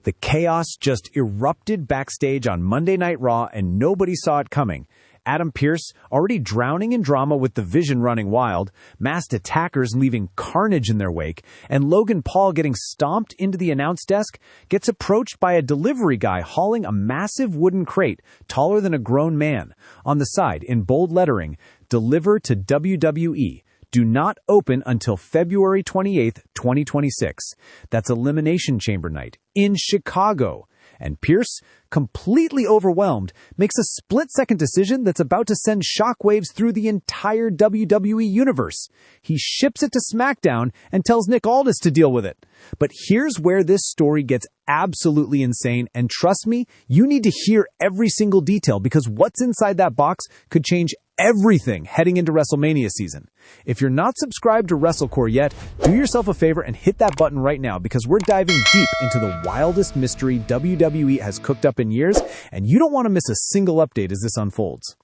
The chaos just erupted backstage on Monday Night Raw, and nobody saw it coming. Adam Pearce already drowning in drama with the Vision running wild, masked attackers leaving carnage in their wake, and Logan Paul getting stomped into the announce desk, gets approached by a delivery guy hauling a massive wooden crate taller than a grown man. On the side, in bold lettering, "Deliver to WWE. Do not open until February 28th, 2026. That's Elimination Chamber night in Chicago. And Pearce, completely overwhelmed, makes a split-second decision that's about to send shockwaves through the entire WWE universe. He ships it to SmackDown and tells Nick Aldis to deal with it. But here's where this story gets absolutely insane, and trust me, you need to hear every single detail because what's inside that box could change everything heading into WrestleMania season. If you're not subscribed to WrestleCore yet, do yourself a favor and hit that button right now because we're diving deep into the wildest mystery WWE has cooked up in years, and you don't want to miss a single update as this unfolds.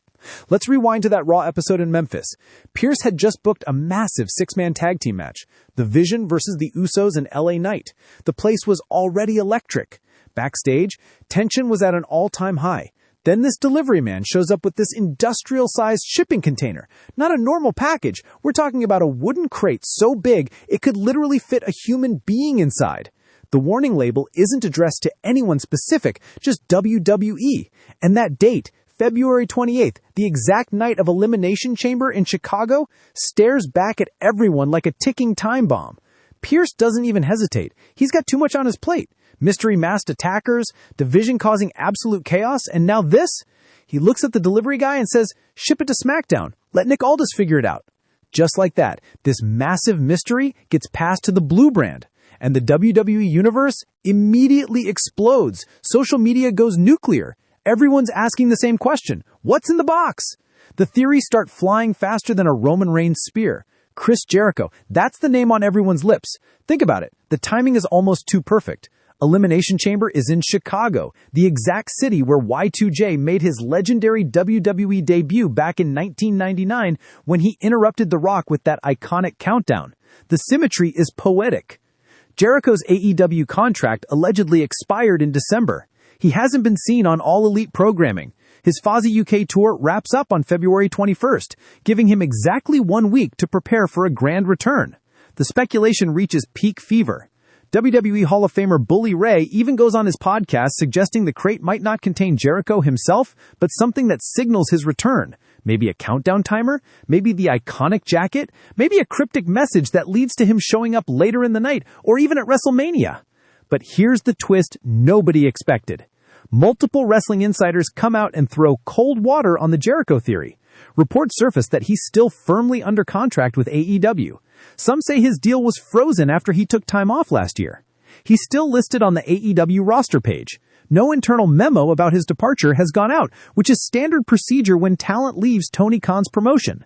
Let's rewind to that Raw episode in Memphis. Pearce had just booked a massive six-man tag team match, The Vision versus the Usos and LA Knight. The place was already electric. Backstage, tension was at an all-time high. Then this delivery man shows up with this industrial-sized shipping container. Not a normal package. We're talking about a wooden crate so big it could literally fit a human being inside. The warning label isn't addressed to anyone specific, just WWE. And that date, February 28th, the exact night of Elimination Chamber in Chicago, stares back at everyone like a ticking time bomb. Pearce doesn't even hesitate. He's got too much on his plate. Mystery masked attackers, Division causing absolute chaos, and now this? He looks at the delivery guy and says, "Ship it to SmackDown. Let Nick Aldis figure it out." Just like that, this massive mystery gets passed to the Blue brand, and the WWE Universe immediately explodes. Social media goes nuclear. Everyone's asking the same question. What's in the box? The theories start flying faster than a Roman Reigns spear. Chris Jericho, that's the name on everyone's lips. Think about it. The timing is almost too perfect. Elimination Chamber is in Chicago, the exact city where Y2J made his legendary WWE debut back in 1999 when he interrupted The Rock with that iconic countdown. The symmetry is poetic. Jericho's AEW contract allegedly expired in December. He hasn't been seen on All Elite programming. His Fozzy UK tour wraps up on February 21st, giving him exactly 1 week to prepare for a grand return. The speculation reaches peak fever. WWE Hall of Famer Bully Ray even goes on his podcast suggesting the crate might not contain Jericho himself, but something that signals his return. Maybe a countdown timer, maybe the iconic jacket, maybe a cryptic message that leads to him showing up later in the night, or even at WrestleMania. But here's the twist nobody expected. Multiple wrestling insiders come out and throw cold water on the Jericho theory. Reports surface that he's still firmly under contract with AEW. Some say his deal was frozen after he took time off last year. He's still listed on the AEW roster page. No internal memo about his departure has gone out, which is standard procedure when talent leaves Tony Khan's promotion.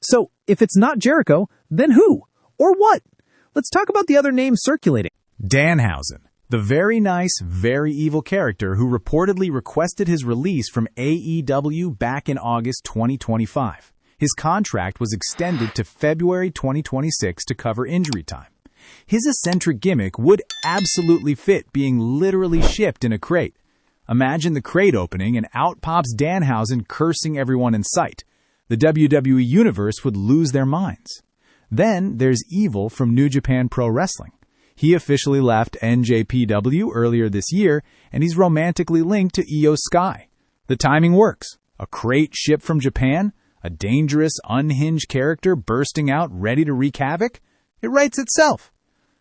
So, if it's not Jericho, then who? Or what? Let's talk about the other names circulating. Danhausen, the very nice, very evil character who reportedly requested his release from AEW back in August 2025. His contract was extended to February 2026 to cover injury time. His eccentric gimmick would absolutely fit being literally shipped in a crate. Imagine the crate opening and out pops Danhausen cursing everyone in sight. The WWE Universe would lose their minds. Then there's Evil from New Japan Pro Wrestling. He officially left NJPW earlier this year, and he's romantically linked to Io Sky. The timing works. A crate shipped from Japan? A dangerous, unhinged character bursting out ready to wreak havoc? It writes itself.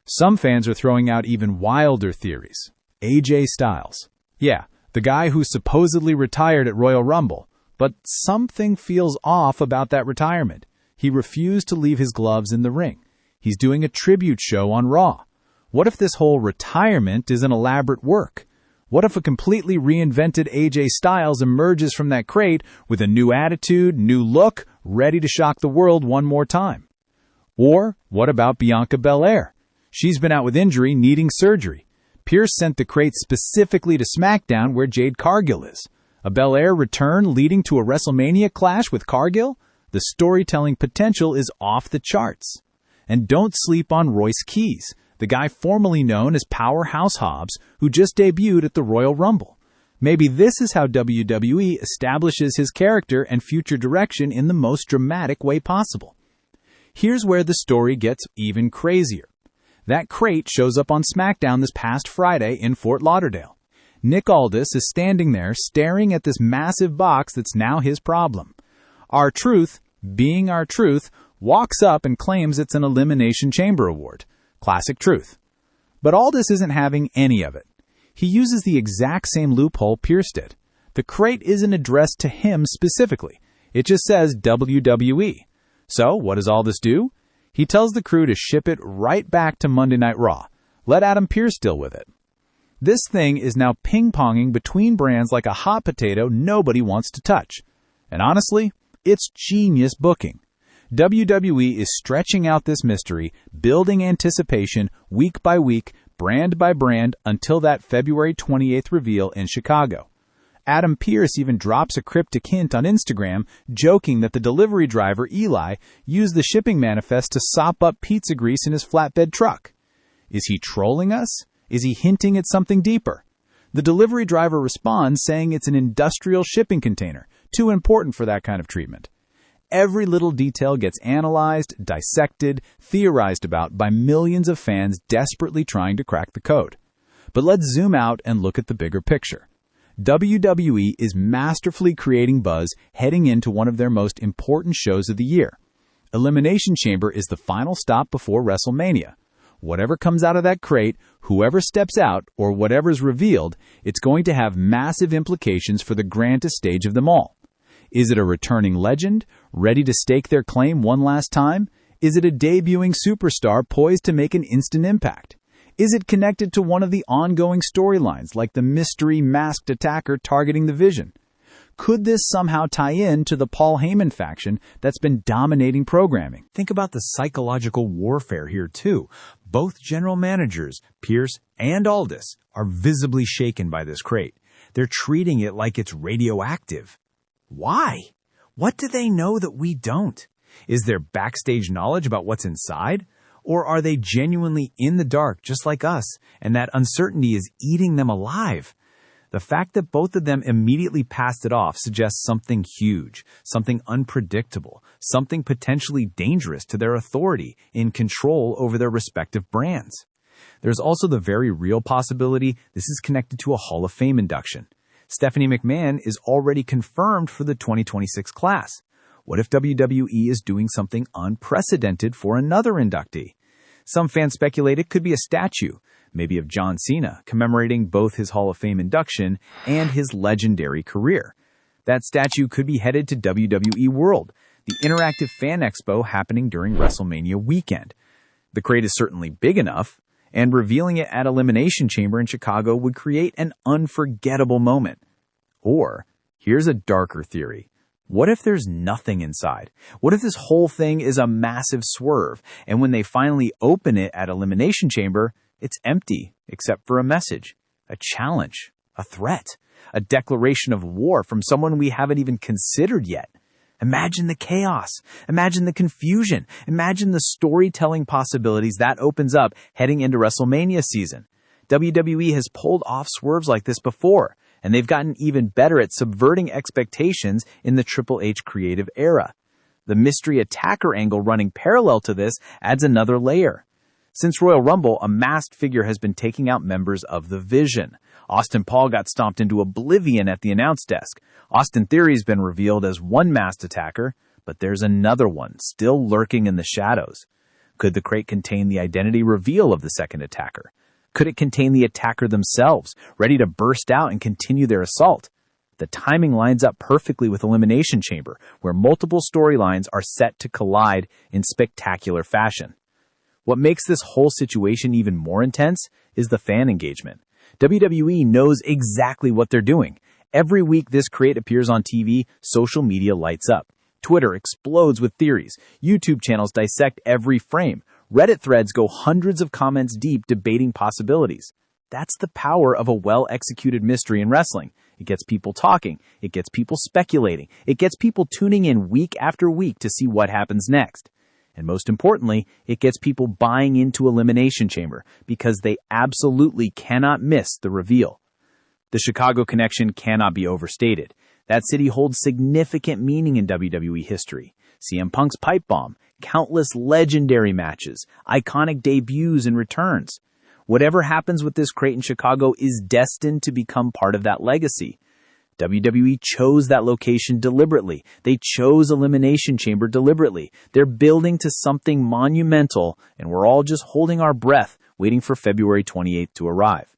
Some fans are throwing out even wilder theories. AJ Styles. Yeah, the guy who supposedly retired at Royal Rumble. But something feels off about that retirement. He refused to leave his gloves in the ring. He's doing a tribute show on Raw. What if this whole retirement is an elaborate work? What if a completely reinvented AJ Styles emerges from that crate with a new attitude, new look, ready to shock the world one more time? Or what about Bianca Belair? She's been out with injury, needing surgery. Pearce sent the crate specifically to SmackDown where Jade Cargill is. A Belair return leading to a WrestleMania clash with Cargill? The storytelling potential is off the charts. And don't sleep on Royce Keys, the guy formerly known as Powerhouse Hobbs, who just debuted at the Royal Rumble. Maybe this is how WWE establishes his character and future direction in the most dramatic way possible. Here's where the story gets even crazier. That crate shows up on SmackDown this past Friday in Fort Lauderdale. Nick Aldis is standing there staring at this massive box that's now his problem. R-Truth, being R-Truth, walks up and claims it's an Elimination Chamber award. Classic truth. But Aldis isn't having any of it. He uses the exact same loophole Pearce did. The crate isn't addressed to him specifically. It just says WWE. So, what does Aldis do? He tells the crew to ship it right back to Monday Night Raw. Let Adam Pearce deal with it. This thing is now ping-ponging between brands like a hot potato nobody wants to touch. And honestly, it's genius booking. WWE is stretching out this mystery, building anticipation week by week, brand by brand, until that February 28th reveal in Chicago. Adam Pearce even drops a cryptic hint on Instagram, joking that the delivery driver, Eli, used the shipping manifest to sop up pizza grease in his flatbed truck. Is he trolling us? Is he hinting at something deeper? The delivery driver responds saying it's an industrial shipping container, too important for that kind of treatment. Every little detail gets analyzed, dissected, theorized about by millions of fans desperately trying to crack the code. But let's zoom out and look at the bigger picture. WWE is masterfully creating buzz heading into one of their most important shows of the year. Elimination Chamber is the final stop before WrestleMania. Whatever comes out of that crate, whoever steps out, or whatever's revealed, it's going to have massive implications for the grandest stage of them all. Is it a returning legend, ready to stake their claim one last time? Is it a debuting superstar poised to make an instant impact? Is it connected to one of the ongoing storylines, like the mystery masked attacker targeting the Vision? Could this somehow tie in to the Paul Heyman faction that's been dominating programming? Think about the psychological warfare here, too. Both general managers, Pearce and Aldis, are visibly shaken by this crate. They're treating it like it's radioactive. Why? What do they know that we don't? Is there backstage knowledge about what's inside? Or are they genuinely in the dark just like us, and that uncertainty is eating them alive? The fact that both of them immediately passed it off suggests something huge, something unpredictable, something potentially dangerous to their authority in control over their respective brands. There's also the very real possibility this is connected to a Hall of Fame induction. Stephanie McMahon is already confirmed for the 2026 class. What if WWE is doing something unprecedented for another inductee? Some fans speculate it could be a statue, maybe of John Cena, commemorating both his Hall of Fame induction and his legendary career. That statue could be headed to WWE World, the interactive fan expo happening during WrestleMania weekend. The crate is certainly big enough, and revealing it at Elimination Chamber in Chicago would create an unforgettable moment. Or, here's a darker theory. What if there's nothing inside? What if this whole thing is a massive swerve, and when they finally open it at Elimination Chamber, it's empty, except for a message, a challenge, a threat, a declaration of war from someone we haven't even considered yet? Imagine the chaos. Imagine the confusion. Imagine the storytelling possibilities that opens up heading into WrestleMania season. WWE has pulled off swerves like this before, and they've gotten even better at subverting expectations in the Triple H creative era. The mystery attacker angle running parallel to this adds another layer. Since Royal Rumble, a masked figure has been taking out members of the Vision. Austin Paul got stomped into oblivion at the announce desk. Austin Theory's been revealed as one masked attacker, but there's another one still lurking in the shadows. Could the crate contain the identity reveal of the second attacker? Could it contain the attacker themselves, ready to burst out and continue their assault? The timing lines up perfectly with Elimination Chamber, where multiple storylines are set to collide in spectacular fashion. What makes this whole situation even more intense is the fan engagement. WWE knows exactly what they're doing. Every week this crate appears on TV, social media lights up. Twitter explodes with theories. YouTube channels dissect every frame. Reddit threads go hundreds of comments deep debating possibilities. That's the power of a well-executed mystery in wrestling. It gets people talking. It gets people speculating. It gets people tuning in week after week to see what happens next. And most importantly, it gets people buying into Elimination Chamber because they absolutely cannot miss the reveal. The Chicago connection cannot be overstated. That city holds significant meaning in WWE history. CM Punk's pipe bomb, countless legendary matches, iconic debuts and returns. Whatever happens with this crate in Chicago is destined to become part of that legacy. WWE chose that location deliberately. They chose Elimination Chamber deliberately. They're building to something monumental, and we're all just holding our breath, waiting for February 28th to arrive.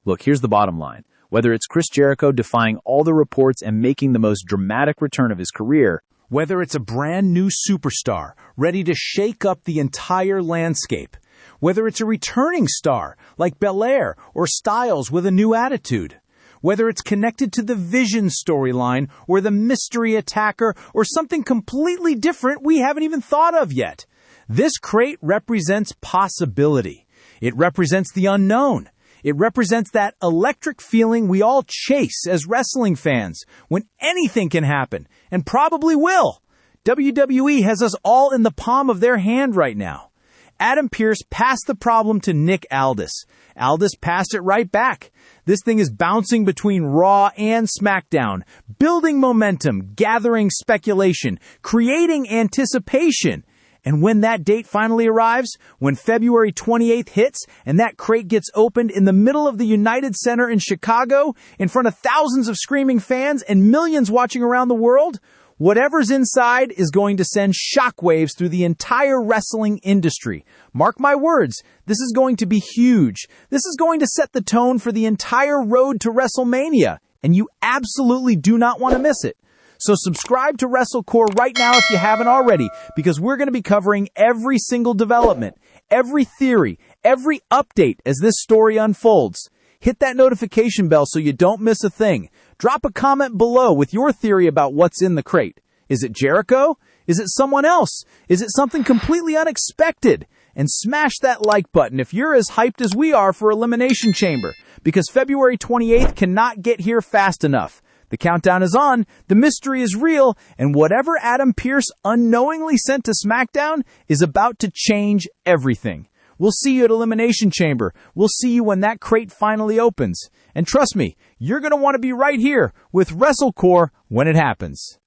Look, here's the bottom line. Whether it's Chris Jericho defying all the reports and making the most dramatic return of his career, whether it's a brand new superstar ready to shake up the entire landscape, whether it's a returning star like Belair or Styles with a new attitude, whether it's connected to the Vision storyline or the mystery attacker or something completely different we haven't even thought of yet. This crate represents possibility. It represents the unknown. It represents that electric feeling we all chase as wrestling fans when anything can happen, and probably will. WWE has us all in the palm of their hand right now. Adam Pearce passed the problem to Nick Aldis. Aldis passed it right back. This thing is bouncing between Raw and SmackDown, building momentum, gathering speculation, creating anticipation. And when that date finally arrives, when February 28th hits and that crate gets opened in the middle of the United Center in Chicago, in front of thousands of screaming fans and millions watching around the world, whatever's inside is going to send shockwaves through the entire wrestling industry. Mark my words, this is going to be huge. This is going to set the tone for the entire road to WrestleMania, and you absolutely do not want to miss it. So subscribe to WrestleCore right now if you haven't already, because we're going to be covering every single development, every theory, every update as this story unfolds. Hit that notification bell so you don't miss a thing. Drop a comment below with your theory about what's in the crate. Is it Jericho? Is it someone else? Is it something completely unexpected? And smash that like button if you're as hyped as we are for Elimination Chamber, because February 28th cannot get here fast enough. The countdown is on, the mystery is real, and whatever Adam Pearce unknowingly sent to SmackDown is about to change everything. We'll see you at Elimination Chamber. We'll see you when that crate finally opens. And trust me, you're going to want to be right here with WrestleCore when it happens.